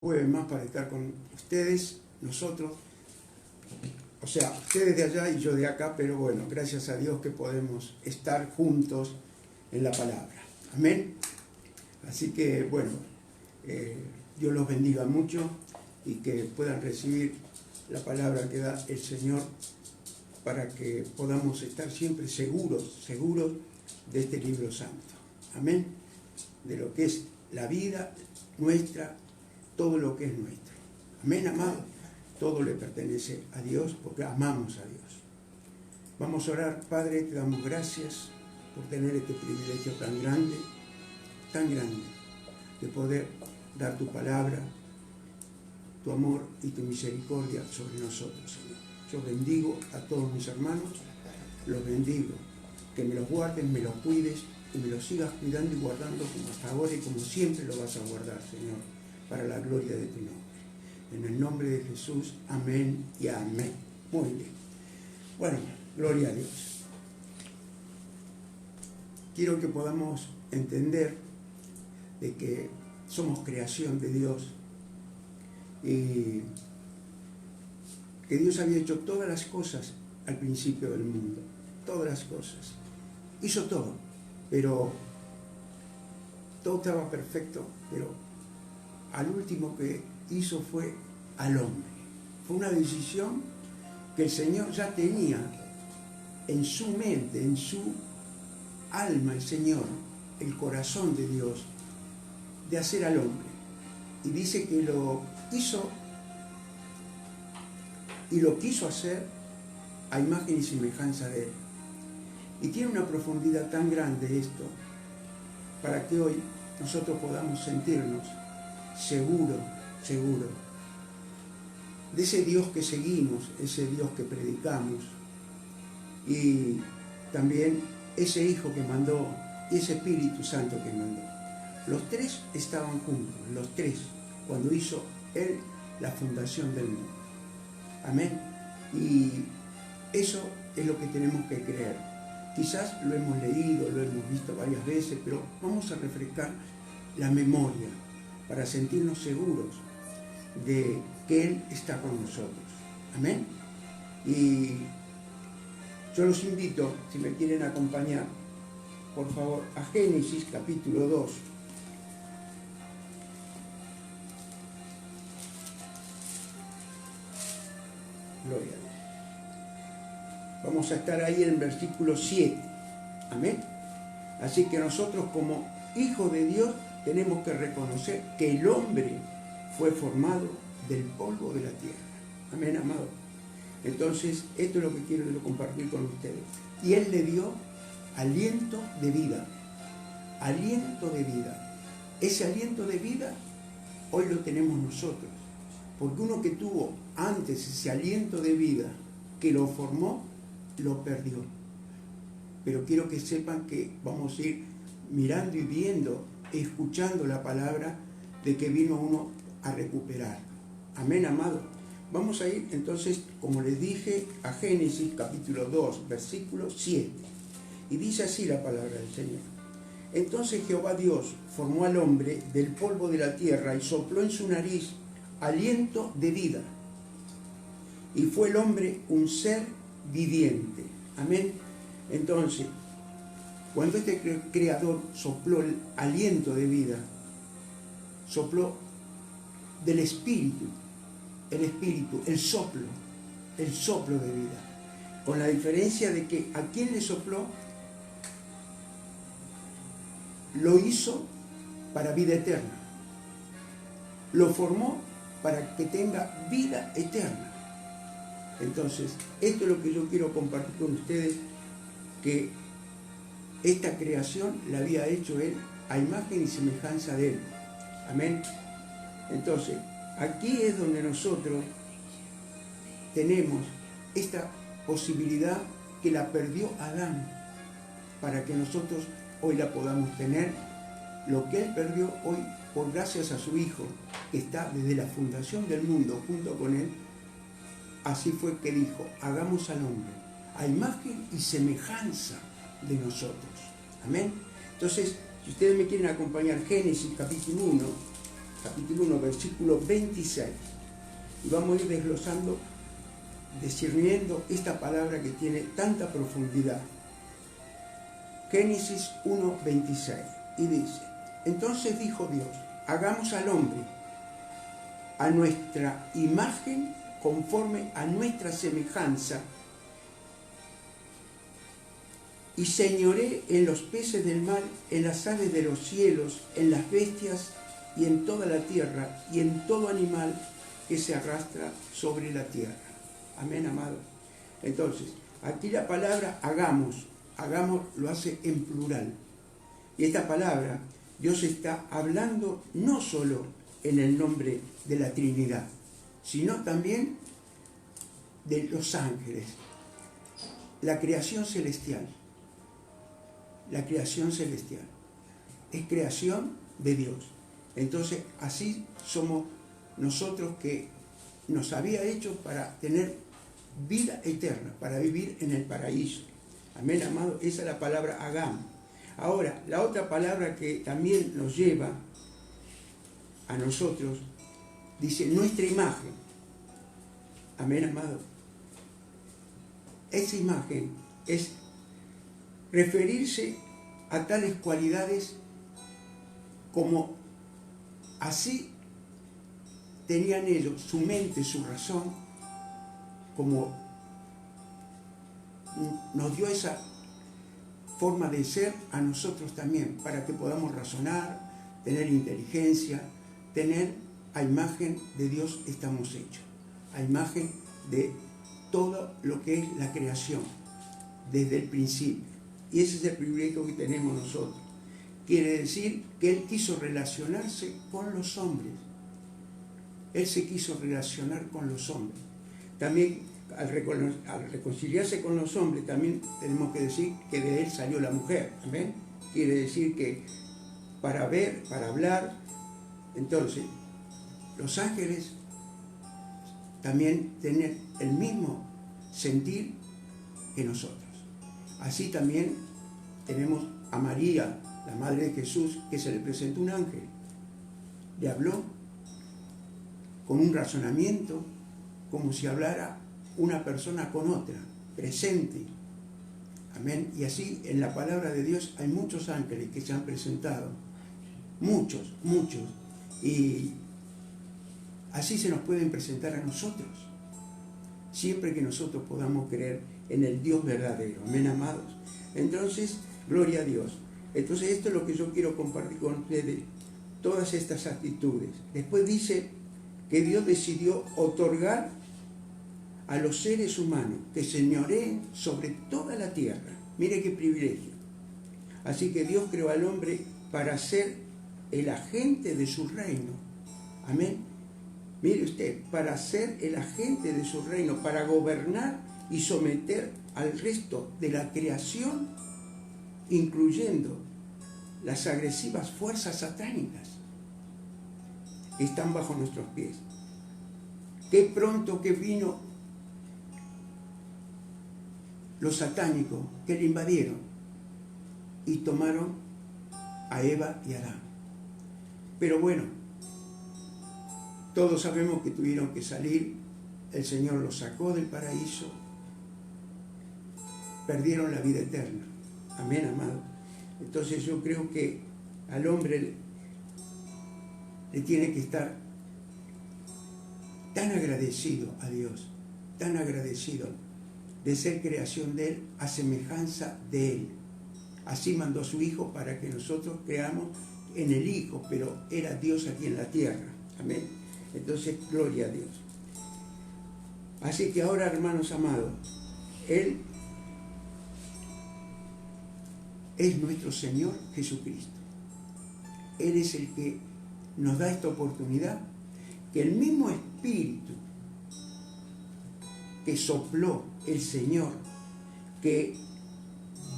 jueves más para estar con ustedes, nosotros, o sea, ustedes de allá y yo de acá, pero bueno, gracias a Dios que podemos estar juntos en la palabra. Amén. Así que bueno, Dios los bendiga mucho y que puedan recibir la palabra que da el Señor para que podamos estar siempre seguros de este libro santo. Amén. De lo que es la vida nuestra, todo lo que es nuestro. Amén, amado. Todo le pertenece a Dios porque amamos a Dios. Vamos a orar. Padre, te damos gracias por tener este privilegio tan grande, de poder dar tu palabra, tu amor y tu misericordia sobre nosotros, Señor. Yo bendigo a todos mis hermanos, los bendigo, que me los guardes, me los cuides y me los sigas cuidando y guardando como hasta ahora y como siempre lo vas a guardar, Señor, para la gloria de tu nombre. En el nombre de Jesús, amén y amén. Muy bien. Bueno, gloria a Dios. Quiero que podamos entender de que somos creación de Dios y que Dios había hecho todas las cosas al principio del mundo. Todas las cosas. Hizo todo, pero todo estaba perfecto, pero al último que hizo fue al hombre. Fue una decisión que el Señor ya tenía en su mente, en su alma, el Señor, el corazón de Dios, de hacer al hombre. Y dice que lo hizo y lo quiso hacer a imagen y semejanza de Él. Y tiene una profundidad tan grande esto, para que hoy nosotros podamos sentirnos seguros de ese Dios que seguimos, ese Dios que predicamos, y también ese Hijo que mandó y ese Espíritu Santo que mandó. Los tres estaban juntos, los tres, cuando hizo Él la fundación del mundo. Amén. Y eso es lo que tenemos que creer. Quizás lo hemos leído, lo hemos visto varias veces, pero vamos a refrescar la memoria para sentirnos seguros de que Él está con nosotros. Amén. Y yo los invito, si me quieren acompañar, por favor, a Génesis capítulo 2. Gloria a Dios. Vamos a estar ahí en el versículo 7. Amén. Así que nosotros como hijos de Dios tenemos que reconocer que el hombre fue formado del polvo de la tierra. Amén, amado. Entonces, esto es lo que quiero compartir con ustedes. Y Él le dio aliento de vida. Aliento de vida. Ese aliento de vida hoy lo tenemos nosotros. Porque uno que tuvo antes ese aliento de vida, que lo formó, lo perdió. Pero quiero que sepan que vamos a ir mirando y viendo, escuchando la palabra de que vino uno a recuperar. Amén, amado. Vamos a ir entonces, como les dije, a Génesis capítulo 2, versículo 7. Y dice así la palabra del Señor. Entonces Jehová Dios formó al hombre del polvo de la tierra y sopló en su nariz aliento de vida. Y fue el hombre un ser viviente. Amén. Entonces, cuando este creador sopló el aliento de vida, sopló del espíritu, el soplo de vida. Con la diferencia de que a quien le sopló, lo hizo para vida eterna. Lo formó para que tenga vida eterna. Entonces, esto es lo que yo quiero compartir con ustedes, que esta creación la había hecho Él a imagen y semejanza de Él. Amén. Entonces, aquí es donde nosotros tenemos esta posibilidad que la perdió Adán, para que nosotros hoy la podamos tener. Lo que Él perdió hoy, por gracias a su Hijo, que está desde la fundación del mundo junto con Él, así fue que dijo, hagamos al hombre a imagen y semejanza de nosotros. Amén. Entonces, si ustedes me quieren acompañar, Génesis capítulo 1, capítulo 1, versículo 26. Y vamos a ir desglosando, discerniendo esta palabra que tiene tanta profundidad. Génesis 1, 26. Y dice: entonces dijo Dios, hagamos al hombre a nuestra imagen, conforme a nuestra semejanza, y señoré en los peces del mar, en las aves de los cielos, en las bestias y en toda la tierra, y en todo animal que se arrastra sobre la tierra. Amén, amado. Entonces, aquí la palabra hagamos lo hace en plural. Y esta palabra, Dios está hablando no solo en el nombre de la Trinidad, sino también de los ángeles, la creación celestial. La creación celestial es creación de Dios. Entonces, así somos nosotros, que nos había hecho para tener vida eterna, para vivir en el paraíso. Amén, amado. Esa es la palabra hagamos. Ahora, la otra palabra que también nos lleva a nosotros, dice nuestra imagen. Amén, amado. Esa imagen es referirse a tales cualidades como así tenían ellos, su mente, su razón, como nos dio esa forma de ser a nosotros también, para que podamos razonar, tener inteligencia, tener a imagen de Dios estamos hechos, a imagen de todo lo que es la creación, desde el principio. Y ese es el privilegio que tenemos nosotros. Quiere decir que Él quiso relacionarse con los hombres. Él se quiso relacionar con los hombres. También al reconciliarse con los hombres, también tenemos que decir que de Él salió la mujer. ¿Amén? Quiere decir que para ver, para hablar. Entonces, los ángeles también tienen el mismo sentir que nosotros. Así también tenemos a María, la madre de Jesús, que se le presentó un ángel. Le habló con un razonamiento, como si hablara una persona con otra, presente. Amén. Y así en la palabra de Dios hay muchos ángeles que se han presentado. Muchos. Y así se nos pueden presentar a nosotros, siempre que nosotros podamos creer en el Dios verdadero. Amén, amados. Entonces, gloria a Dios. Entonces, esto es lo que yo quiero compartir con ustedes, todas estas actitudes. Después dice que Dios decidió otorgar a los seres humanos que señoreen sobre toda la tierra. Mire qué privilegio. Así que Dios creó al hombre para ser el agente de su reino. Amén. Mire usted, para ser el agente de su reino, para gobernar y someter al resto de la creación, incluyendo las agresivas fuerzas satánicas que están bajo nuestros pies. Qué pronto que vino los satánicos que le invadieron y tomaron a Eva y Adán. Pero bueno, todos sabemos que tuvieron que salir, el Señor los sacó del paraíso, perdieron la vida eterna. Amén, amado. Entonces yo creo que al hombre le tiene que estar tan agradecido a Dios, tan agradecido de ser creación de Él, a semejanza de Él. Así mandó a su Hijo para que nosotros creamos en el Hijo, pero era Dios aquí en la tierra. Amén. Entonces, gloria a Dios. Así que ahora, hermanos amados, Él es nuestro Señor Jesucristo. Él es el que nos da esta oportunidad, que el mismo Espíritu que sopló el Señor, que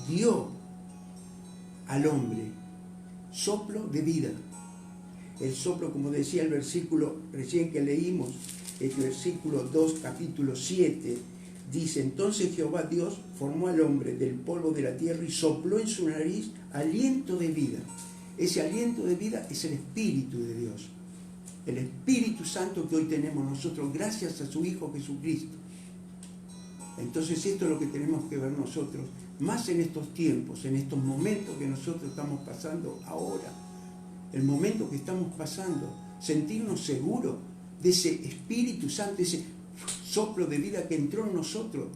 dio al hombre soplo de vida. El soplo, como decía el versículo recién que leímos, el versículo 2, capítulo 7, dice: entonces Jehová Dios formó al hombre del polvo de la tierra y sopló en su nariz aliento de vida. Ese aliento de vida es el Espíritu de Dios. el Espíritu Santo que hoy tenemos nosotros gracias a su Hijo Jesucristo. Entonces esto es lo que tenemos que ver nosotros, más en estos tiempos, en estos momentos que nosotros estamos pasando ahora, el momento que estamos pasando, sentirnos seguros de ese Espíritu Santo, ese soplo de vida que entró en nosotros,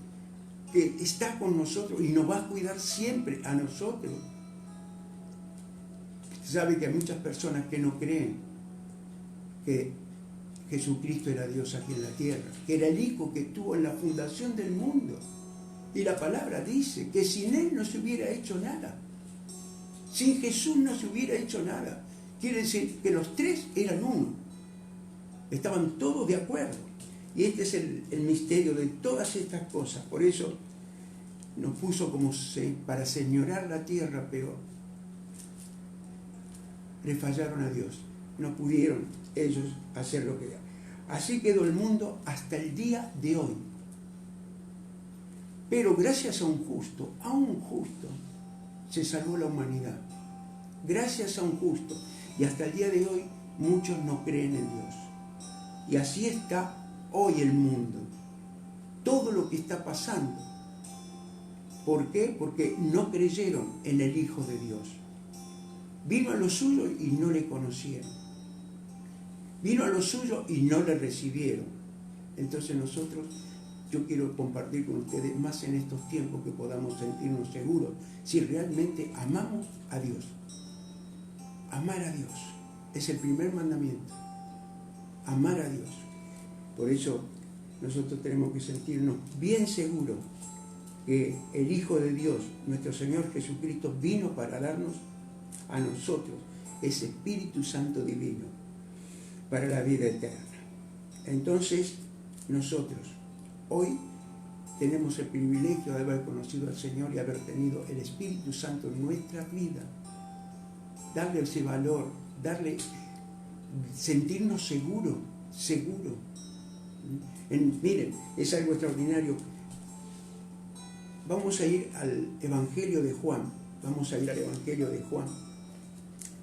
que está con nosotros y nos va a cuidar siempre a nosotros. Sabe que hay muchas personas que no creen que Jesucristo era Dios aquí en la tierra, que era el Hijo que estuvo en la fundación del mundo. Y la palabra dice que sin Él no se hubiera hecho nada. Sin Jesús no se hubiera hecho nada. Quiere decir que los tres eran uno. Estaban todos de acuerdo. Y este es el misterio de todas estas cosas. Por eso nos puso como para señorar la tierra, pero le fallaron a Dios. No pudieron ellos hacer lo que era. Así quedó el mundo hasta el día de hoy. Pero gracias a un justo, se salvó la humanidad. Gracias a un justo. Y hasta el día de hoy muchos no creen en Dios. Y así está hoy el mundo. Todo lo que está pasando. ¿Por qué? Porque no creyeron en el Hijo de Dios. Vino a los suyos y no le conocieron. Vino a los suyos y no le recibieron. Entonces nosotros, yo quiero compartir con ustedes más en estos tiempos que podamos sentirnos seguros si realmente amamos a Dios. Amar a Dios es el primer mandamiento. Amar a Dios. Por eso nosotros tenemos que sentirnos bien seguros que el Hijo de Dios, nuestro Señor Jesucristo, vino para darnos a nosotros ese Espíritu Santo divino para la vida eterna. Entonces, nosotros hoy tenemos el privilegio de haber conocido al Señor y haber tenido el Espíritu Santo en nuestra vida. Darle ese valor, sentirnos seguros. Miren, es algo extraordinario. Vamos a ir al Evangelio de Juan.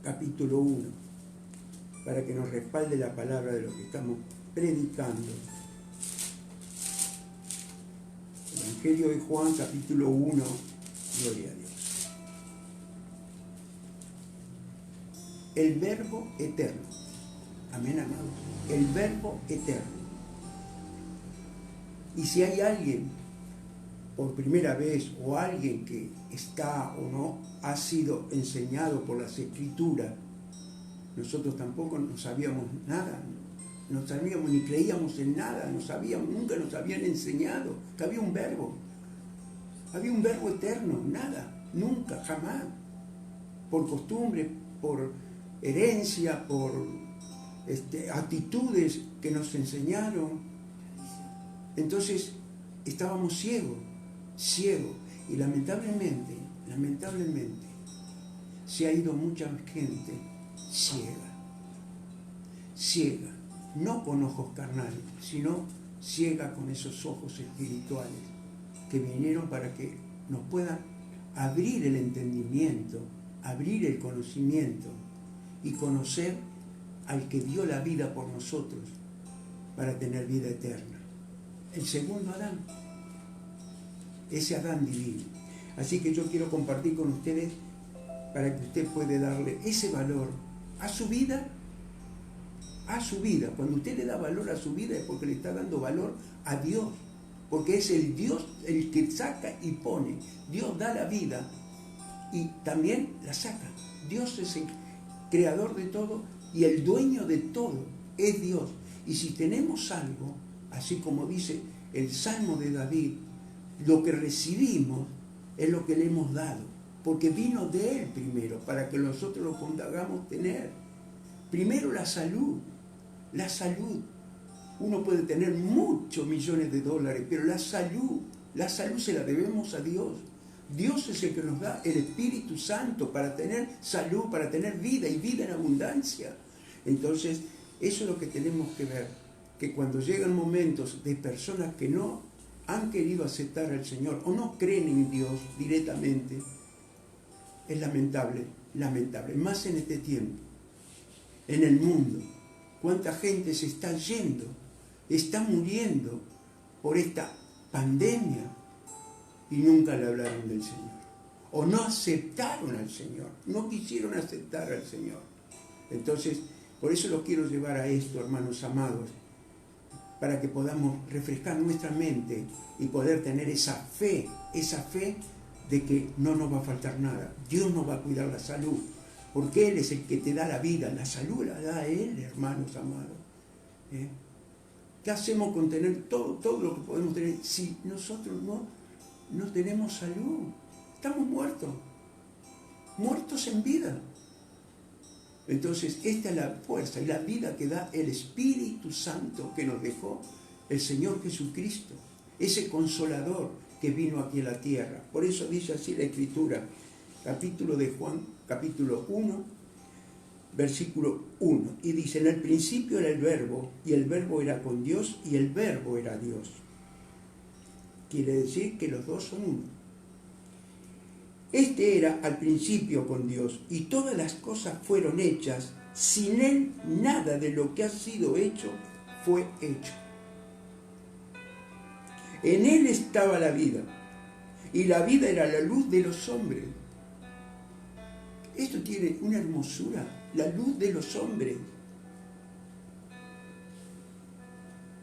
Capítulo 1, para que nos respalde la palabra de lo que estamos predicando. Evangelio de Juan, capítulo 1, gloria a Dios. El Verbo eterno. Amén, amados. El Verbo eterno. Y si hay alguien por primera vez o alguien que está o no ha sido enseñado por las Escrituras, nosotros tampoco no sabíamos nada, no sabíamos ni creíamos en nada, nunca nos habían enseñado que había un verbo eterno, nada, nunca, jamás, por costumbre, por herencia, por actitudes que nos enseñaron. Entonces estábamos ciegos, y lamentablemente se ha ido mucha gente ciega, no con ojos carnales, sino ciega con esos ojos espirituales que vinieron para que nos puedan abrir el entendimiento, abrir el conocimiento y conocer al que dio la vida por nosotros para tener vida eterna. El segundo Adán, ese Adán divino. Así que yo quiero compartir con ustedes para que usted pueda darle ese valor a su vida. Cuando usted le da valor a su vida es porque le está dando valor a Dios, porque es el Dios el que saca y pone. Dios da la vida y también la saca. Dios es el creador de todo y el dueño de todo es Dios. Y si tenemos algo, así como dice el Salmo de David, lo que recibimos es lo que le hemos dado, porque vino de Él primero, para que nosotros lo podamos tener. Primero la salud. Uno puede tener muchos millones de dólares, pero la salud se la debemos a Dios. Dios es el que nos da el Espíritu Santo para tener salud, para tener vida y vida en abundancia. Entonces, eso es lo que tenemos que ver, que cuando llegan momentos de personas que no han querido aceptar al Señor o no creen en Dios directamente, es lamentable, más en este tiempo, en el mundo, cuánta gente se está yendo, está muriendo por esta pandemia y nunca le hablaron del Señor. O no aceptaron al Señor, no quisieron aceptar al Señor. Entonces, por eso los quiero llevar a esto, hermanos amados, para que podamos refrescar nuestra mente y poder tener esa fe de que no nos va a faltar nada. Dios nos va a cuidar la salud, porque Él es el que te da la vida, la salud la da Él, hermanos amados. ¿Qué hacemos con tener todo lo que podemos tener si nosotros no tenemos salud? Estamos muertos en vida. Entonces, esta es la fuerza y la vida que da el Espíritu Santo que nos dejó el Señor Jesucristo, ese consolador que vino aquí a la tierra. Por eso dice así la Escritura, capítulo de Juan, capítulo 1, versículo 1, y dice: en el principio era el Verbo, y el Verbo era con Dios, y el Verbo era Dios. Quiere decir que los dos son uno. Este era al principio con Dios, y todas las cosas fueron hechas. Sin Él nada de lo que ha sido hecho fue hecho. En Él estaba la vida, y la vida era la luz de los hombres. Esto tiene una hermosura, la luz de los hombres.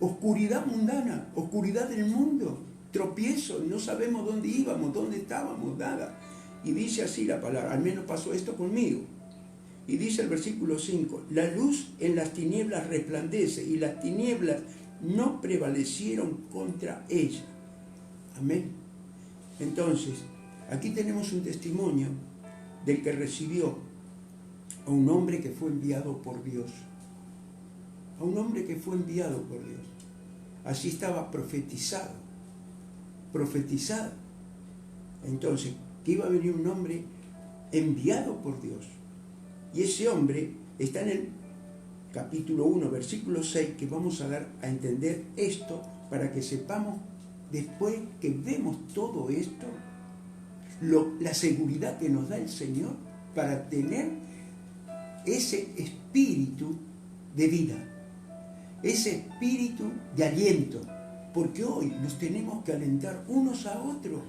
Oscuridad mundana, oscuridad del mundo, tropiezo, no sabemos dónde íbamos, dónde estábamos, nada. Y dice así la palabra, al menos pasó esto conmigo. Y dice el versículo 5, la luz en las tinieblas resplandece y las tinieblas no prevalecieron contra ella. Amén. Entonces, aquí tenemos un testimonio del que recibió a un hombre que fue enviado por Dios. A un hombre que fue enviado por Dios. Así estaba profetizado. Entonces, que iba a venir un hombre enviado por Dios. Y ese hombre está en el capítulo 1, versículo 6, que vamos a dar a entender esto para que sepamos, después que vemos todo esto, la seguridad que nos da el Señor para tener ese espíritu de vida, ese espíritu de aliento, porque hoy nos tenemos que alentar unos a otros.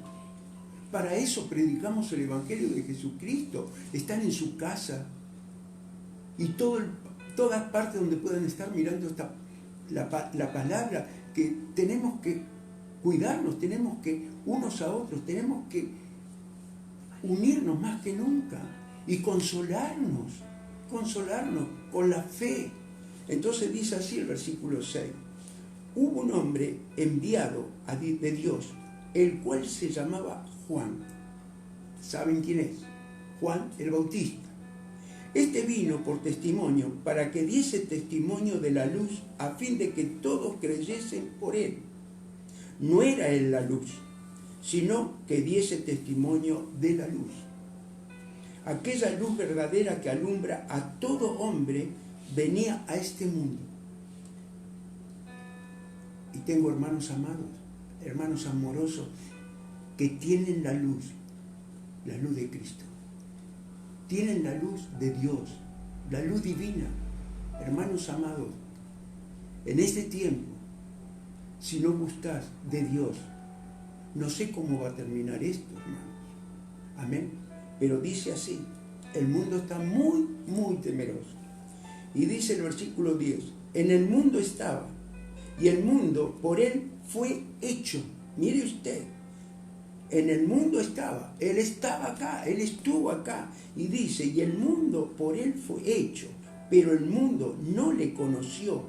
Para eso predicamos el Evangelio de Jesucristo. Están en su casa y todas partes donde puedan estar mirando la palabra, que tenemos que cuidarnos, tenemos que unos a otros, tenemos que unirnos más que nunca y consolarnos con la fe. Entonces dice así el versículo 6, hubo un hombre enviado de Dios, el cual se llamaba Juan. ¿Saben quién es? Juan el Bautista. Este vino por testimonio, para que diese testimonio de la luz, a fin de que todos creyesen por él. No era él la luz, sino que diese testimonio de la luz. Aquella luz verdadera que alumbra a todo hombre venía a este mundo. Y tengo hermanos amados, hermanos amorosos, que tienen la luz de Cristo. Tienen la luz de Dios, la luz divina. Hermanos amados, en este tiempo, si no gustas de Dios, no sé cómo va a terminar esto, hermanos. Amén. Pero dice así, el mundo está muy, muy temeroso. Y dice el versículo 10, en el mundo estaba, y el mundo por él fue hecho. Mire usted, en el mundo estaba, él estaba acá, él estuvo acá. Y dice, y el mundo por él fue hecho, pero el mundo no le conoció.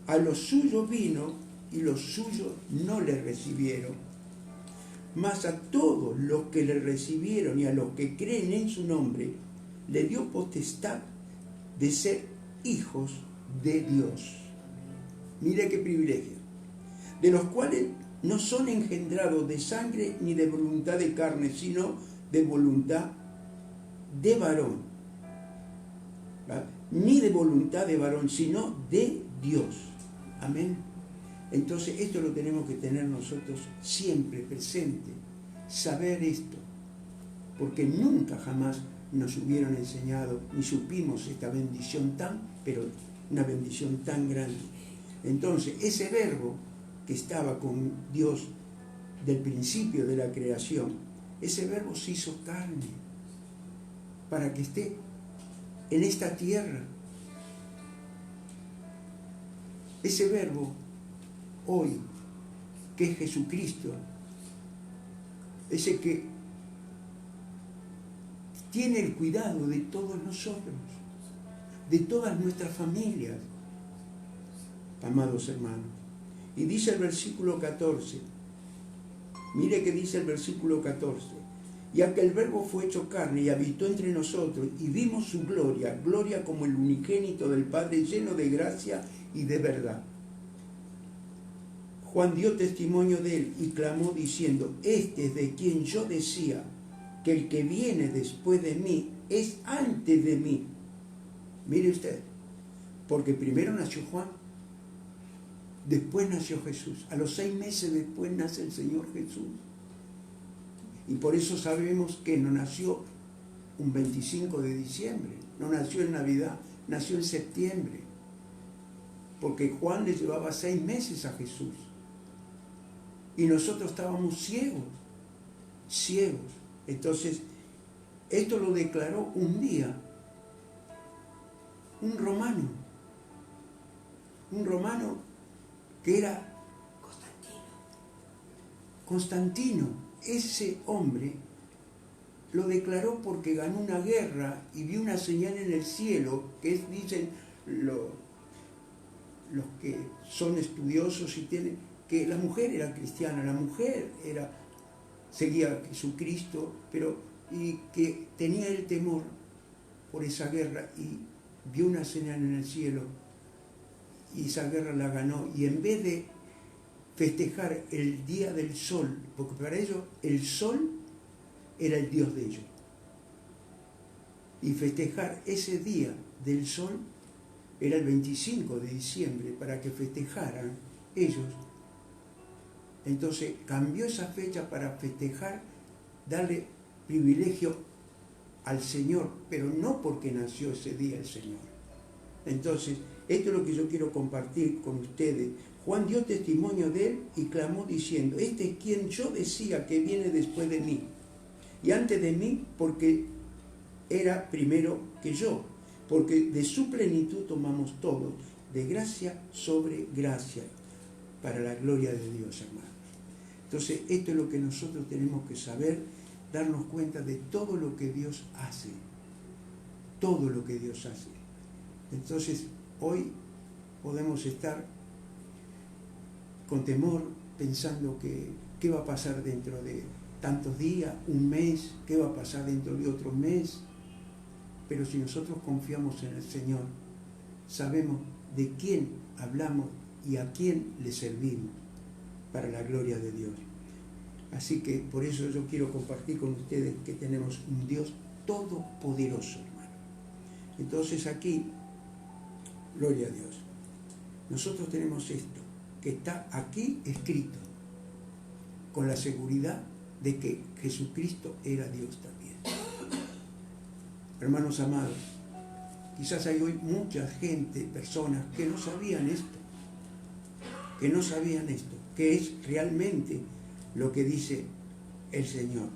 A los suyos vino y los suyos no le recibieron. Mas a todos los que le recibieron y a los que creen en su nombre, le dio potestad de ser hijos de Dios. Mire qué privilegio. De los cuales no son engendrados de sangre ni de voluntad de carne, sino de voluntad de varón. ¿Vale? Ni de voluntad de varón, sino de Dios. Amén. Entonces esto lo tenemos que tener nosotros siempre presente. Saber esto. Porque nunca jamás nos hubieran enseñado, ni supimos esta bendición tan, pero una bendición tan grande. Entonces, ese verbo que estaba con Dios del principio de la creación, ese verbo se hizo carne para que esté en esta tierra. Ese verbo hoy, que es Jesucristo, ese que tiene el cuidado de todos nosotros, de todas nuestras familias, amados hermanos. Y dice el versículo 14, mire que dice el versículo 14, y aquel verbo fue hecho carne y habitó entre nosotros, y vimos su gloria, gloria como el unigénito del Padre, lleno de gracia y de verdad. Juan dio testimonio de él y clamó diciendo, este es de quien yo decía, que el que viene después de mí es antes de mí. Mire usted, porque primero nació Juan, después nació Jesús. A los 6 meses después nace el Señor Jesús. Y por eso sabemos que no nació un 25 de diciembre, no nació en Navidad, nació en septiembre. Porque Juan le llevaba 6 meses a Jesús. Y nosotros estábamos ciegos. Entonces, esto lo declaró un día un romano que era Constantino. Ese hombre lo declaró porque ganó una guerra y vio una señal en el cielo, que es, dicen los que son estudiosos y tienen, que la mujer era cristiana, la mujer seguía a Jesucristo, y que tenía el temor por esa guerra y vio una señal en el cielo y esa guerra la ganó, y en vez de festejar el día del sol, porque para ellos el sol era el dios de ellos, y festejar ese día del sol era el 25 de diciembre para que festejaran ellos. Entonces cambió esa fecha para festejar, darle privilegio al Señor, pero no porque nació ese día el Señor. Entonces, esto es lo que yo quiero compartir con ustedes. Juan dio testimonio de él y clamó diciendo, este es quien yo decía que viene después de mí, y antes de mí porque era primero que yo, porque de su plenitud tomamos todos, de gracia sobre gracia, para la gloria de Dios, hermanos. Entonces, esto es lo que nosotros tenemos que saber, darnos cuenta de todo lo que Dios hace. Todo lo que Dios hace. Entonces, hoy podemos estar con temor, pensando que qué va a pasar dentro de tantos días, un mes, qué va a pasar dentro de otro mes. Pero si nosotros confiamos en el Señor, sabemos de quién hablamos y a quién le servimos, para la gloria de Dios. Así que por eso yo quiero compartir con ustedes que tenemos un Dios todopoderoso, hermano. Entonces aquí, gloria a Dios, nosotros tenemos esto, que está aquí escrito, con la seguridad de que Jesucristo era Dios también. Hermanos amados, quizás hay hoy mucha gente, personas que no sabían esto, que es realmente lo que dice el Señor.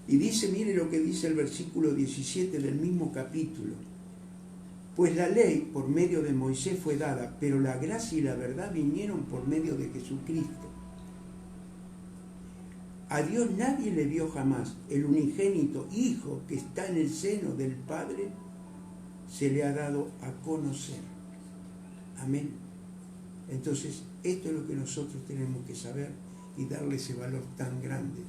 Y dice, mire lo que dice el versículo 17 del mismo capítulo. Pues la ley por medio de Moisés fue dada, pero la gracia y la verdad vinieron por medio de Jesucristo. A Dios nadie le vio jamás. El unigénito Hijo que está en el seno del Padre se le ha dado a conocer. Amén. Entonces, esto es lo que nosotros tenemos que saber y darle ese valor tan grande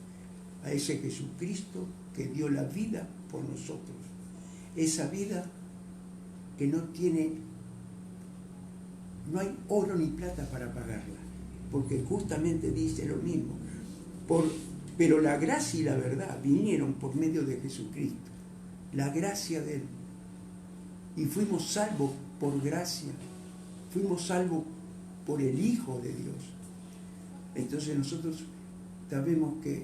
a ese Jesucristo que dio la vida por nosotros. Esa vida que no hay oro ni plata para pagarla, porque justamente dice lo mismo. Pero la gracia y la verdad vinieron por medio de Jesucristo, la gracia de Él. Y fuimos salvos por gracia, fuimos salvos por el Hijo de Dios. Entonces nosotros sabemos que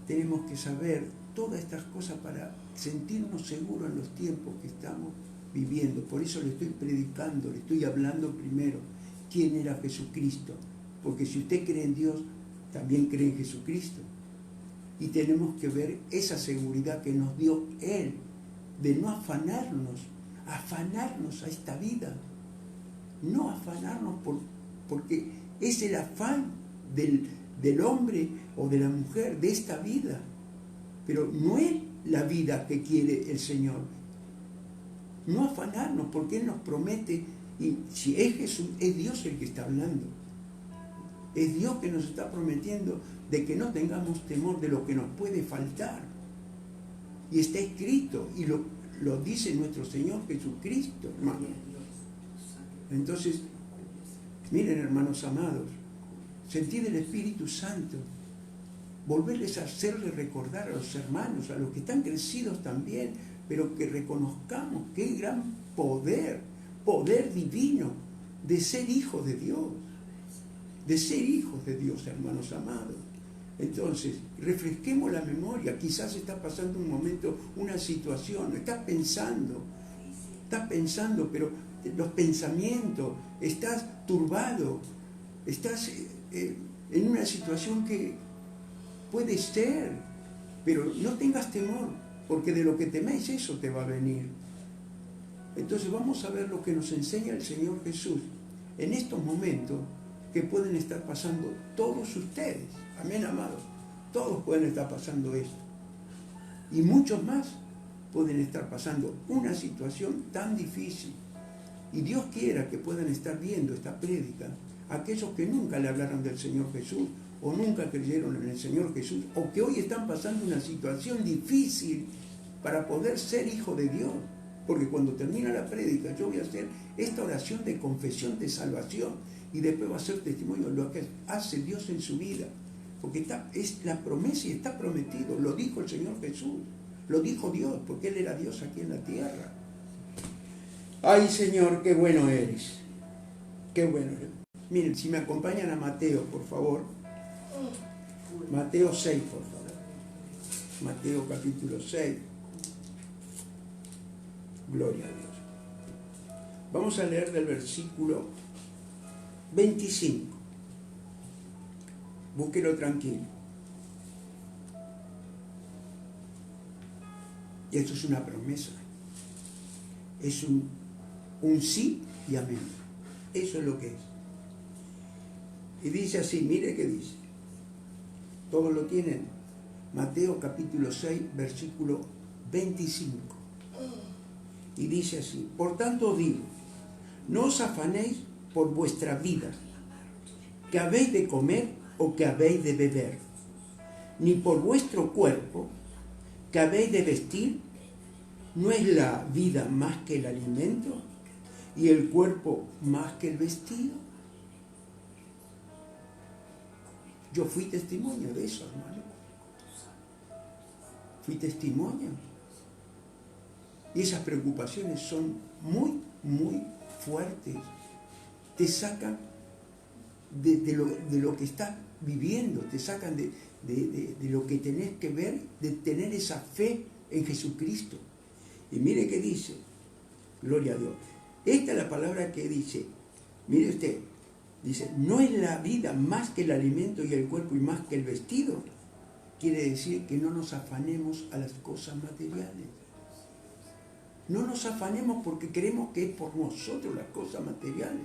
tenemos que saber todas estas cosas para sentirnos seguros en los tiempos que estamos viviendo. Por eso le estoy predicando, le estoy hablando primero. ¿Quién era Jesucristo? Porque si usted cree en Dios, también cree en Jesucristo. Y tenemos que ver esa seguridad que nos dio Él, de no afanarnos a esta vida. No afanarnos porque es el afán del hombre o de la mujer de esta vida. Pero no es la vida que quiere el Señor. No afanarnos porque Él nos promete, y si es Jesús, es Dios el que está hablando. Es Dios que nos está prometiendo de que no tengamos temor de lo que nos puede faltar. Y está escrito, y lo dice nuestro Señor Jesucristo, hermano. Entonces, miren, hermanos amados, sentir el Espíritu Santo, volverles a hacerle recordar a los hermanos, a los que están crecidos también, pero que reconozcamos qué gran poder divino de ser hijos de Dios. De ser hijos de Dios, hermanos amados. Entonces, refresquemos la memoria. Quizás está pasando un momento, una situación, estás pensando, pero los pensamientos, estás turbado, estás en una situación que puede ser, pero no tengas temor, porque de lo que teméis eso te va a venir. Entonces vamos a ver lo que nos enseña el Señor Jesús en estos momentos que pueden estar pasando todos ustedes. Amén, amados. Todos pueden estar pasando esto. Y muchos más pueden estar pasando una situación tan difícil. Y Dios quiera que puedan estar viendo esta prédica aquellos que nunca le hablaron del Señor Jesús o nunca creyeron en el Señor Jesús o que hoy están pasando una situación difícil para poder ser hijo de Dios. Porque cuando termina la prédica yo voy a hacer esta oración de confesión de salvación y después va a ser testimonio de lo que hace Dios en su vida. Porque es la promesa y está prometido. Lo dijo el Señor Jesús. Lo dijo Dios, porque Él era Dios aquí en la tierra. Ay, Señor, qué bueno eres. Qué bueno eres. Miren, si me acompañan a Mateo, por favor. Mateo 6, por favor. Mateo capítulo 6. Gloria a Dios. Vamos a leer del versículo 25. Búsquelo tranquilo. Y esto es una promesa. Es un sí y amén. Eso es lo que es. Y dice así, mire qué dice. Todos lo tienen. Mateo capítulo 6, versículo 25. Y dice así, por tanto digo, no os afanéis por vuestra vida, que habéis de comer o que habéis de beber, ni por vuestro cuerpo, que habéis de vestir. ¿No es la vida más que el alimento y el cuerpo más que el vestido? Yo fui testimonio de eso, hermano. Fui testimonio. Y esas preocupaciones son muy, muy fuertes. Te sacan de lo que estás viviendo, te sacan de lo que tenés que ver, de tener esa fe en Jesucristo. Y mire qué dice, gloria a Dios. Esta es la palabra que dice, mire usted, dice, ¿no es la vida más que el alimento y el cuerpo y más que el vestido? Quiere decir que no nos afanemos a las cosas materiales. No nos afanemos porque creemos que es por nosotros las cosas materiales.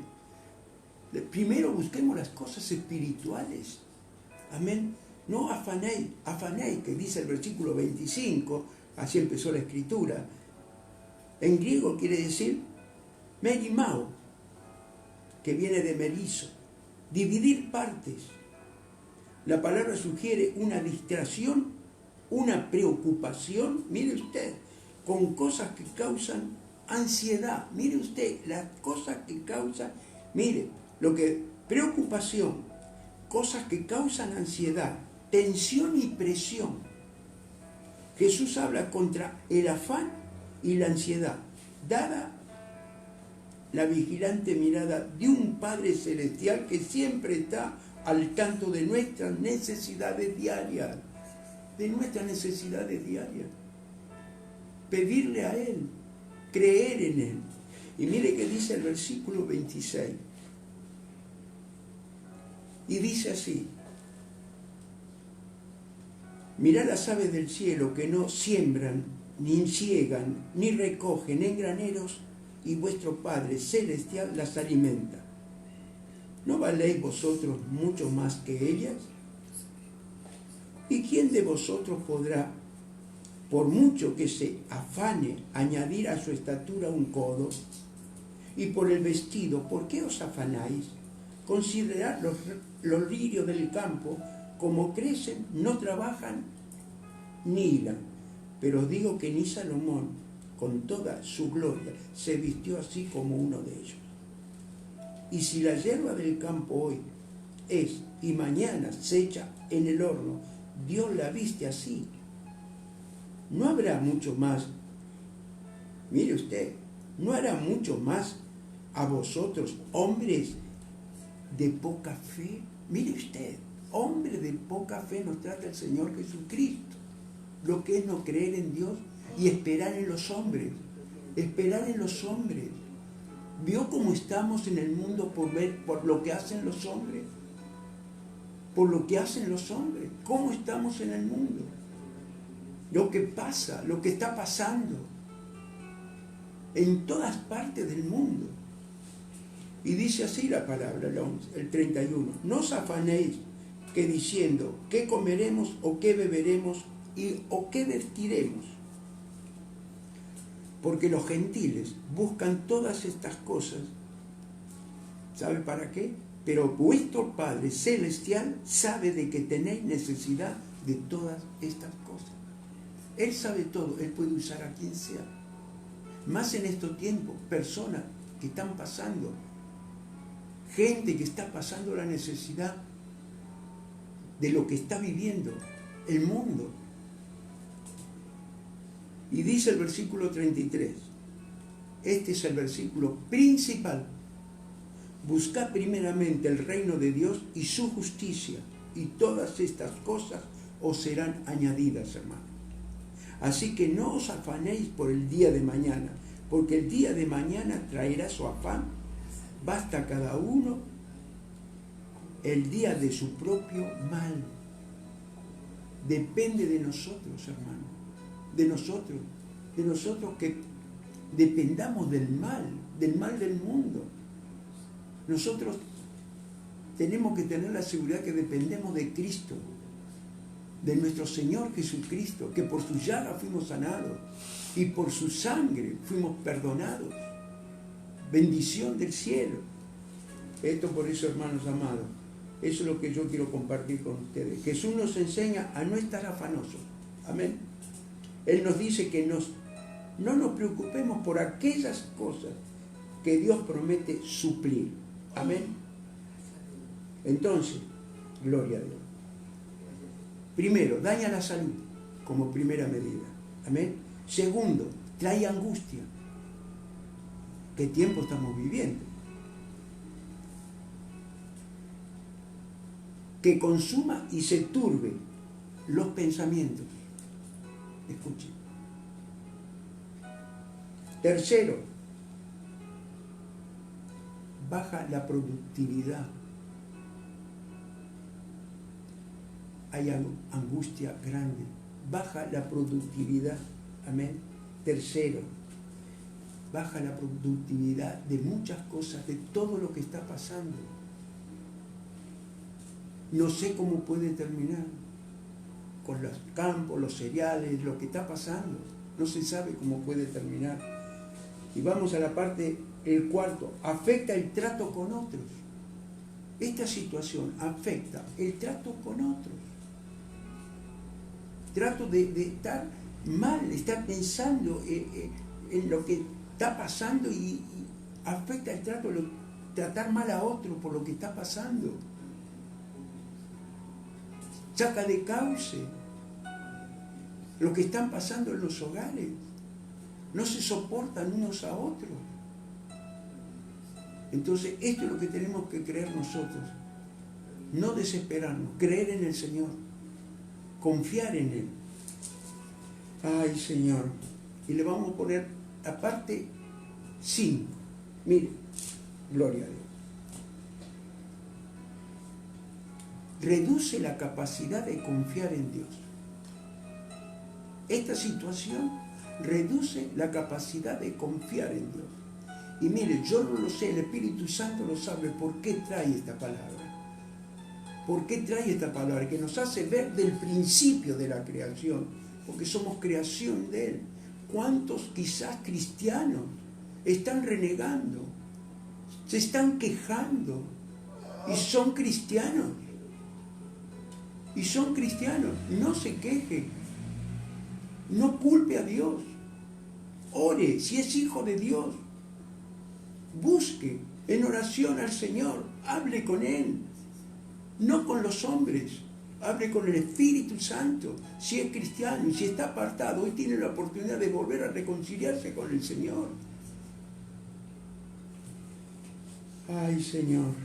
Primero busquemos las cosas espirituales. Amén. No afanéis, que dice el versículo 25, así empezó la escritura. En griego quiere decir merimao, que viene de merizo, dividir partes. La palabra sugiere una distracción, una preocupación, mire usted, con cosas que causan ansiedad. Mire usted, las cosas que causan, mire, preocupación, cosas que causan ansiedad, tensión y presión. Jesús habla contra el afán y la ansiedad, dada la vigilante mirada de un Padre Celestial que siempre está al tanto de nuestras necesidades diarias, Pedirle a Él creer en Él. Y mire que dice el versículo 26. Y dice así: mirad las aves del cielo, que no siembran, ni ciegan, ni recogen en graneros, y vuestro Padre Celestial las alimenta. ¿No valéis vosotros mucho más que ellas? ¿Y quién de vosotros podrá, por mucho que se afane, añadir a su estatura un codo? Y por el vestido, ¿por qué os afanáis? Considerad los lirios del campo, como crecen, no trabajan ni hilan. Pero os digo que ni Salomón, con toda su gloria, se vistió así como uno de ellos. Y si la hierba del campo hoy es y mañana se echa en el horno, Dios la viste así, ¿no habrá mucho más? Mire usted, ¿no hará mucho más a vosotros, hombres de poca fe? Mire usted, hombre de poca fe nos trata el Señor Jesucristo. Lo que es no creer en Dios y esperar en los hombres. Esperar en los hombres. ¿Vio cómo estamos en el mundo por lo que hacen los hombres? Por lo que hacen los hombres. ¿Cómo estamos en el mundo? Lo que pasa, lo que está pasando en todas partes del mundo. Y dice así la palabra, el 31. No os afanéis que diciendo, ¿qué comeremos o qué beberemos o qué vestiremos? Porque los gentiles buscan todas estas cosas. ¿Sabe para qué? Pero vuestro Padre Celestial sabe de que tenéis necesidad de todas estas cosas. Él sabe todo, Él puede usar a quien sea. Más en estos tiempos, personas que están pasando, gente que está pasando la necesidad de lo que está viviendo el mundo. Y dice el versículo 33, este es el versículo principal: buscad primeramente el reino de Dios y su justicia, y todas estas cosas os serán añadidas, hermanos. Así que no os afanéis por el día de mañana, porque el día de mañana traerá su afán. Basta cada uno el día de su propio mal. Depende de nosotros, hermanos. De nosotros que dependamos del mal del mundo. Nosotros tenemos que tener la seguridad que dependemos de Cristo, de nuestro Señor Jesucristo, que por su llaga fuimos sanados y por su sangre fuimos perdonados. Bendición del cielo. Esto por eso, hermanos amados, eso es lo que yo quiero compartir con ustedes. Jesús nos enseña a no estar afanosos. Amén. Él nos dice que no nos preocupemos por aquellas cosas que Dios promete suplir. Amén. Entonces, gloria a Dios. Primero, daña la salud como primera medida. Amén. Segundo, trae angustia. ¿Qué tiempo estamos viviendo? Que consuma y se turbe los pensamientos. Escuchen. Tercero, baja la productividad. Hay angustia grande. Baja la productividad. Amén. Tercero, baja la productividad de muchas cosas, de todo lo que está pasando. No sé cómo puede terminar con los campos, los cereales, lo que está pasando. No se sabe cómo puede terminar. Y vamos a la parte, el cuarto, afecta el trato con otros. Esta situación afecta el trato con otros. Trato de estar mal, estar pensando en lo que está pasando y afecta el trato, tratar mal a otro por lo que está pasando. Saca de cauce lo que están pasando en los hogares. No se soportan unos a otros. Entonces, esto es lo que tenemos que creer nosotros. No desesperarnos, creer en el Señor, confiar en Él. Ay, Señor. Y le vamos a poner la parte 5. Mire, gloria a Dios. Reduce la capacidad de confiar en Dios. Esta situación reduce la capacidad de confiar en Dios. Y mire, yo no lo sé, el Espíritu Santo lo sabe por qué trae esta palabra. ¿Por qué trae esta palabra? Que nos hace ver del principio de la creación, porque somos creación de Él. ¿Cuántos quizás cristianos están renegando, se están quejando y son cristianos? Y son cristianos. No se queje, no culpe a Dios, ore si es hijo de Dios, busque en oración al Señor, hable con Él, no con los hombres, hable con el Espíritu Santo. Si es cristiano y si está apartado, hoy tiene la oportunidad de volver a reconciliarse con el Señor. Ay, Señor.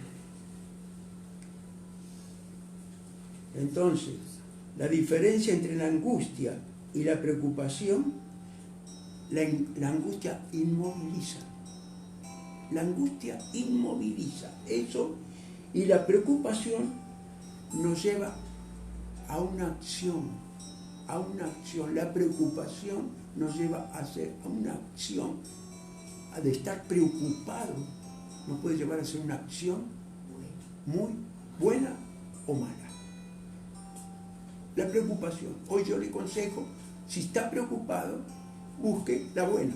Entonces, la diferencia entre la angustia y la preocupación, la angustia inmoviliza. La angustia inmoviliza. Eso, y la preocupación nos lleva a una acción, a una acción. La preocupación nos lleva a hacer una acción, a de estar preocupado, nos puede llevar a hacer una acción muy buena o mala. La preocupación. Hoy yo le aconsejo, si está preocupado, busque la buena.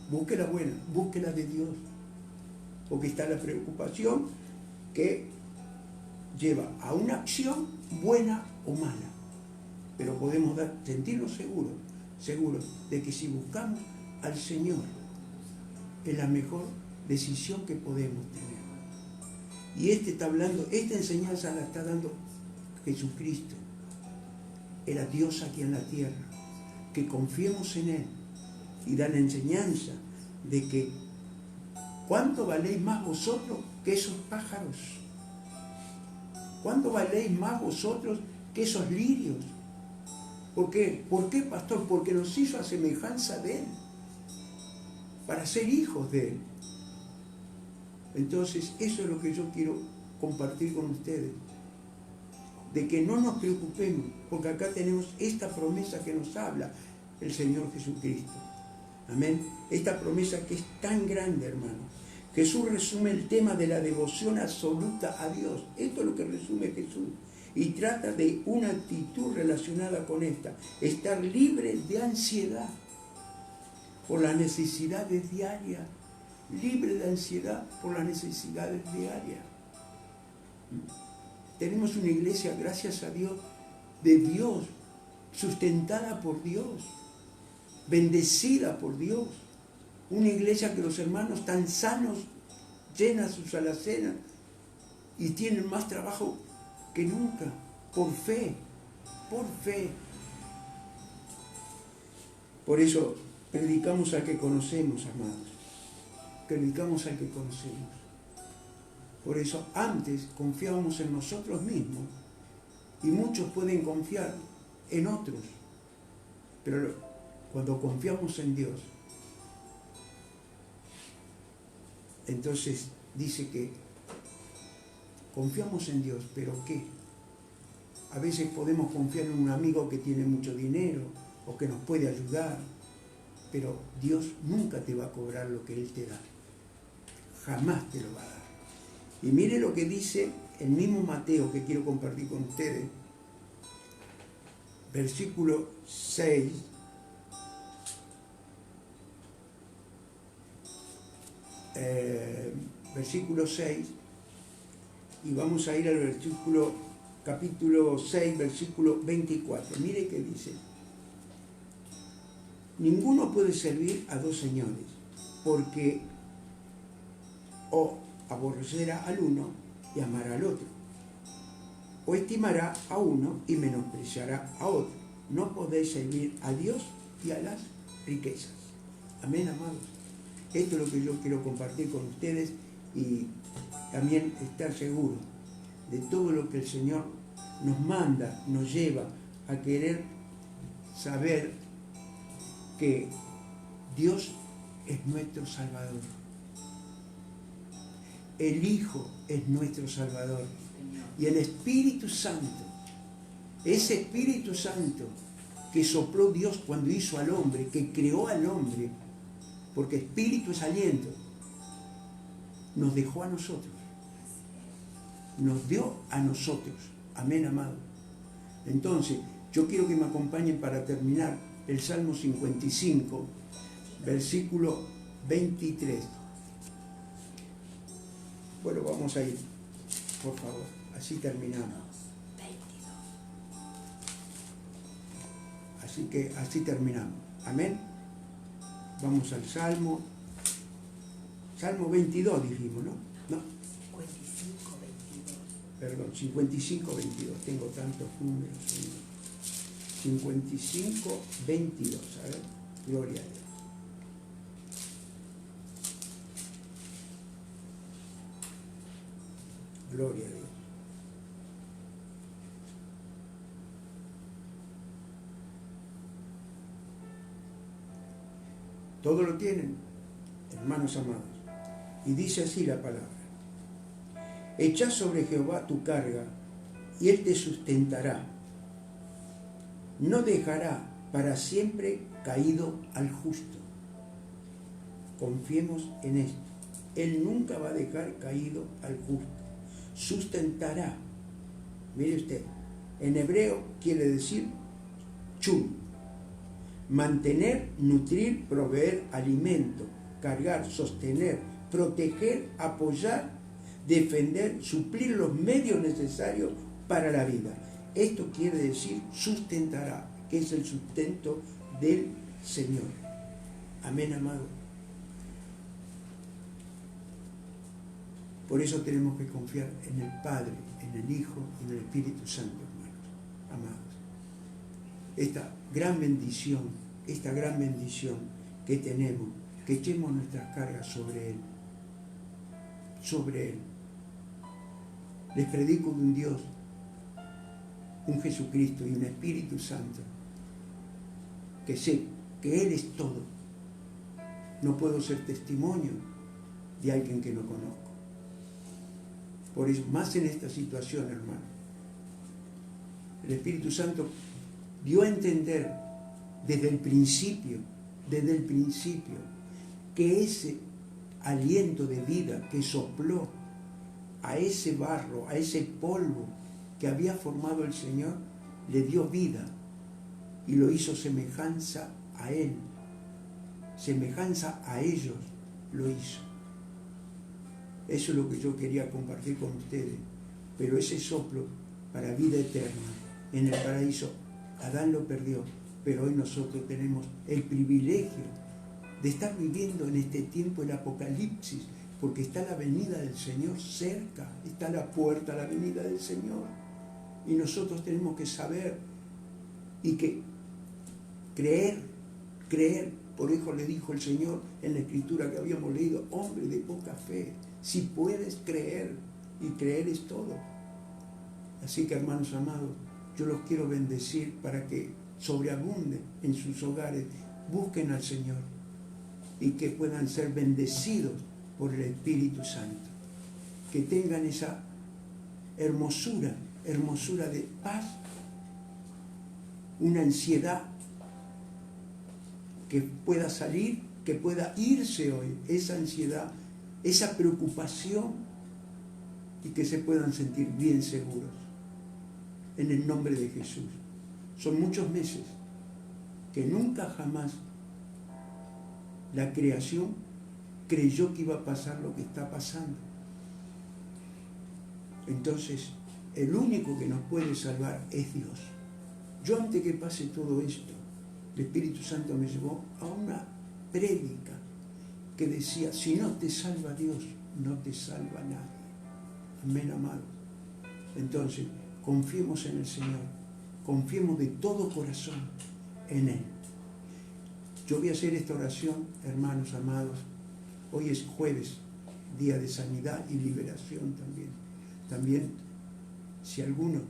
Busque la buena, busque la de Dios. Porque está la preocupación que lleva a una acción buena o mala. Pero podemos sentirnos seguros de que si buscamos al Señor, es la mejor decisión que podemos tener. Y está hablando, esta enseñanza la está dando Jesucristo. Era Dios aquí en la tierra. Que confiemos en Él. Y da la enseñanza de que ¿cuánto valéis más vosotros que esos pájaros? ¿Cuánto valéis más vosotros que esos lirios? ¿Por qué? ¿Por qué, pastor? Porque nos hizo a semejanza de Él, para ser hijos de Él. Entonces, eso es lo que yo quiero compartir con ustedes. De que no nos preocupemos, porque acá tenemos esta promesa que nos habla el Señor Jesucristo. Amén. Esta promesa que es tan grande, hermano. Jesús resume el tema de la devoción absoluta a Dios. Esto es lo que resume Jesús. Y trata de una actitud relacionada con esta. Estar libre de ansiedad por las necesidades diarias. Libre de ansiedad por las necesidades diarias. Tenemos una iglesia, gracias a Dios, de Dios, sustentada por Dios, bendecida por Dios. Una iglesia que los hermanos están sanos, llenan sus alacenas y tienen más trabajo que nunca, por fe, por fe. Por eso predicamos al que conocemos, amados. Predicamos al que conocemos. Por eso antes confiábamos en nosotros mismos y muchos pueden confiar en otros. Pero cuando confiamos en Dios, entonces dice que confiamos en Dios, ¿pero qué? A veces podemos confiar en un amigo que tiene mucho dinero o que nos puede ayudar, pero Dios nunca te va a cobrar lo que Él te da. Jamás te lo va a dar. Y mire lo que dice el mismo Mateo que quiero compartir con ustedes. Versículo 6. Versículo 6. Y vamos a ir al versículo, capítulo 6, versículo 24. Mire qué dice. Ninguno puede servir a dos señores, porque o aborrecerá al uno y amará al otro, o estimará a uno y menospreciará a otro. No podéis servir a Dios y a las riquezas. Amén, amados. Esto es lo que yo quiero compartir con ustedes y también estar seguro de todo lo que el Señor nos manda, nos lleva a querer saber que Dios es nuestro Salvador. El Hijo es nuestro Salvador. Y el Espíritu Santo, ese Espíritu Santo que sopló Dios cuando hizo al hombre, que creó al hombre, porque espíritu es aliento, nos dejó a nosotros. Nos dio a nosotros. Amén, amado. Entonces, yo quiero que me acompañen para terminar el Salmo 55, versículo 23. Bueno, vamos a ir, por favor, así terminamos. Así que así terminamos. Amén. Vamos al Salmo 22 dijimos, ¿no? No. 55, 22. Perdón, 55, 22. Tengo tantos números. 55, 22. A ver, gloria a Dios. Gloria a Dios. Todo lo tienen, hermanos amados. Y dice así la palabra. Echa sobre Jehová tu carga, y él te sustentará. No dejará para siempre caído al justo. Confiemos en esto. Él nunca va a dejar caído al justo. Sustentará. Mire usted, en hebreo quiere decir chum. Mantener, nutrir, proveer alimento, cargar, sostener, proteger, apoyar, defender, suplir los medios necesarios para la vida. Esto quiere decir sustentará, que es el sustento del Señor. Amén, amado. Por eso tenemos que confiar en el Padre, en el Hijo y en el Espíritu Santo, hermanos, amados. Esta gran bendición que tenemos, que echemos nuestras cargas sobre Él. Sobre Él. Les predico de un Dios, un Jesucristo y un Espíritu Santo, que sé que Él es todo. No puedo ser testimonio de alguien que no conozco. Por eso, más en esta situación, hermano, el Espíritu Santo dio a entender desde el principio, que ese aliento de vida que sopló a ese barro, a ese polvo que había formado el Señor, le dio vida y lo hizo semejanza a Él, semejanza a ellos lo hizo. Eso es lo que yo quería compartir con ustedes, pero ese soplo para vida eterna en el paraíso, Adán lo perdió, pero hoy nosotros tenemos el privilegio de estar viviendo en este tiempo el Apocalipsis, porque está la venida del Señor cerca, está a la puerta la venida del Señor, y nosotros tenemos que saber y que creer. Por eso le dijo el Señor en la escritura que habíamos leído, hombre de poca fe, si puedes creer, y creer es todo. Así que, hermanos amados, yo los quiero bendecir para que sobreabunden en sus hogares, busquen al Señor y que puedan ser bendecidos por el Espíritu Santo, que tengan esa hermosura de paz, una ansiedad que pueda salir, que pueda irse hoy, esa ansiedad, esa preocupación, y que se puedan sentir bien seguros en el nombre de Jesús. Son muchos meses que nunca jamás la creación creyó que iba a pasar lo que está pasando. Entonces, el único que nos puede salvar es Dios. Yo, antes que pase todo esto, el Espíritu Santo me llevó a una prédica que decía, si no te salva Dios, no te salva nadie. Amén, amado. Entonces, confiemos en el Señor, confiemos de todo corazón en Él. Yo voy a hacer esta oración, hermanos amados. Hoy es jueves, día de sanidad y liberación también. También, si alguno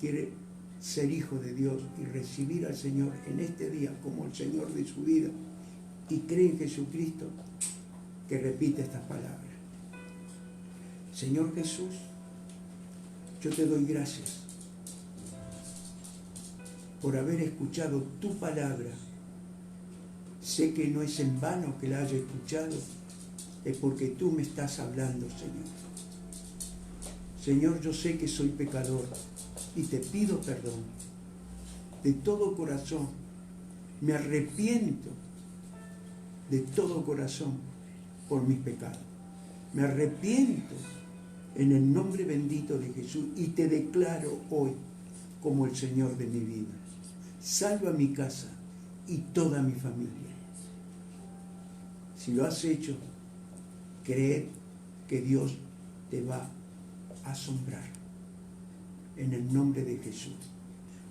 quiere ser hijo de Dios y recibir al Señor en este día como el Señor de su vida y cree en Jesucristo que repite estas palabras. Señor Jesús, yo te doy gracias por haber escuchado tu palabra. Sé que no es en vano que la haya escuchado, es porque tú me estás hablando, Señor. Señor, yo sé que soy pecador y te pido perdón de todo corazón. Me arrepiento de todo corazón por mis pecados. Me arrepiento en el nombre bendito de Jesús y te declaro hoy como el Señor de mi vida. Salva mi casa y toda mi familia. Si lo has hecho, cree que Dios te va a asombrar. En el nombre de Jesús.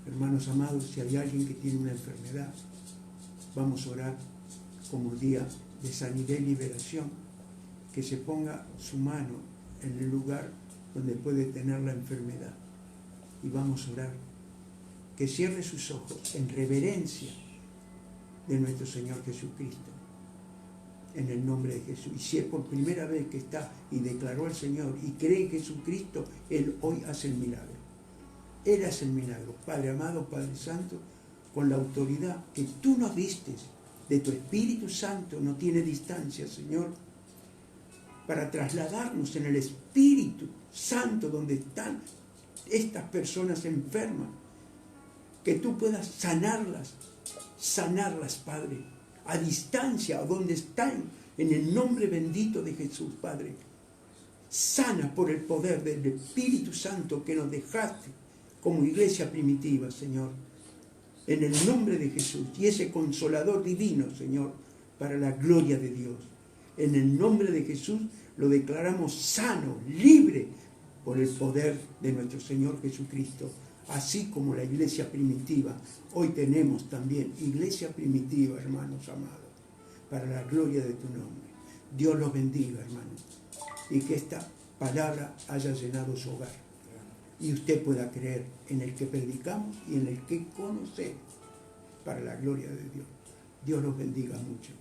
Hermanos amados, si hay alguien que tiene una enfermedad, vamos a orar como día de sanidad y liberación, que se ponga su mano en el lugar donde puede tener la enfermedad. Y vamos a orar. Que cierre sus ojos en reverencia de nuestro Señor Jesucristo. En el nombre de Jesús. Y si es por primera vez que está y declaró al Señor y cree en Jesucristo, Él hoy hace el milagro. Él hace el milagro. Padre amado, Padre Santo, con la autoridad que tú nos diste de tu Espíritu Santo, no tiene distancia, Señor, para trasladarnos en el Espíritu Santo donde están estas personas enfermas, que tú puedas sanarlas, Padre, a distancia, a donde están, en el nombre bendito de Jesús, Padre. Sana por el poder del Espíritu Santo que nos dejaste como iglesia primitiva, Señor, en el nombre de Jesús, y ese consolador divino, Señor, para la gloria de Dios. En el nombre de Jesús lo declaramos sano, libre, por el poder de nuestro Señor Jesucristo, así como la iglesia primitiva. Hoy tenemos también iglesia primitiva, hermanos amados, para la gloria de tu nombre. Dios los bendiga, hermanos, y que esta palabra haya llenado su hogar y usted pueda creer en el que predicamos y en el que conocemos, para la gloria de Dios. Dios los bendiga mucho.